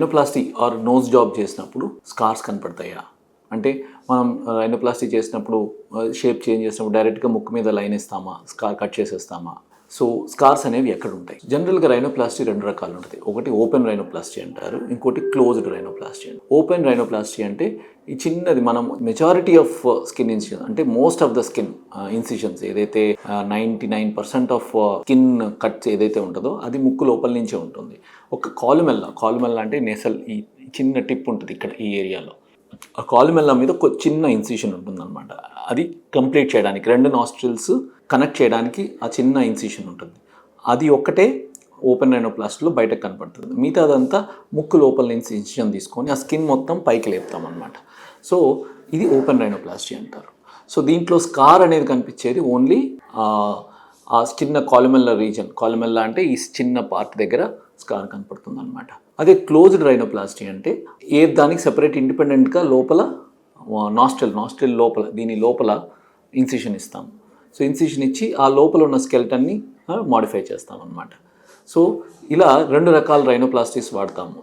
Rhinoplasty are nose job చేసినప్పుడు scars కనపడతాయా? అంటే మనం రైనోప్లాస్టీ చేసినప్పుడు షేప్ చేంజ్ చేసినప్పుడు డైరెక్ట్గా ముక్కు మీద లైన్ ఇస్తామా, స్కార్ కట్ చేసేస్తామా? సో స్కార్స్ అనేవి ఎక్కడ ఉంటాయి? జనరల్గా రైనోప్లాస్టీ రెండు రకాలు ఉంటుంది. ఒకటి ఓపెన్ రైనోప్లాస్టీ అంటారు, ఇంకోటి క్లోజ్డ్ రైనోప్లాస్టీ అంటారు. ఓపెన్ రైనోప్లాస్టీ అంటే ఈ చిన్నది మనం మెజారిటీ ఆఫ్ స్కిన్ ఇన్సిషన్ అంటే most of the skin incisions ఏదైతే 99% ఆఫ్ స్కిన్ కట్స్ ఏదైతే ఉంటుందో అది ముక్కు లోపల నుంచే ఉంటుంది. ఒక కాలుమెల్లా అంటే నెసల్ ఈ చిన్న టిప్ ఉంటుంది ఇక్కడ ఈ ఏరియాలో. ఆ కాలుమెల్లా మీద ఒక చిన్న ఇన్సిషన్ ఉంటుందన్నమాట. అది కంప్లీట్ చేయడానికి రెండు నాస్ట్రిల్స్ కనెక్ట్ చేయడానికి ఆ చిన్న ఇన్సిషన్ ఉంటుంది. అది ఒక్కటే ఓపెన్ రైనోప్లాస్టీలో బయటకు కనపడుతుంది. మిగతాదంతా ముక్కు లోపల నుంచి ఇన్సిషన్ తీసుకొని ఆ స్కిన్ మొత్తం పైకి లేపుతామన్నమాట. సో ఇది ఓపెన్ రైనోప్లాస్టీ అంటారు. సో దీంట్లో స్కార్ అనేది కనిపించేది ఓన్లీ ఆ చిన్న కాలుమెల్లా రీజన్. కాలుమెల్లా అంటే ఈ చిన్న పార్ట్ దగ్గర స్కార్ కనపడుతుంది అనమాట. అదే క్లోజ్డ్ రైనోప్లాస్టీ అంటే దానికి సెపరేట్ ఇండిపెండెంట్గా లోపల నాస్ట్రిల్ లోపల దీని లోపల ఇన్సిషన్ ఇస్తాం. సో ఇన్సిషన్ ఇచ్చి ఆ లోపల ఉన్న స్కెల్టన్ని మాడిఫై చేస్తాం అనమాట. సో ఇలా రెండు రకాల రైనోప్లాస్టీస్ వాడతాము.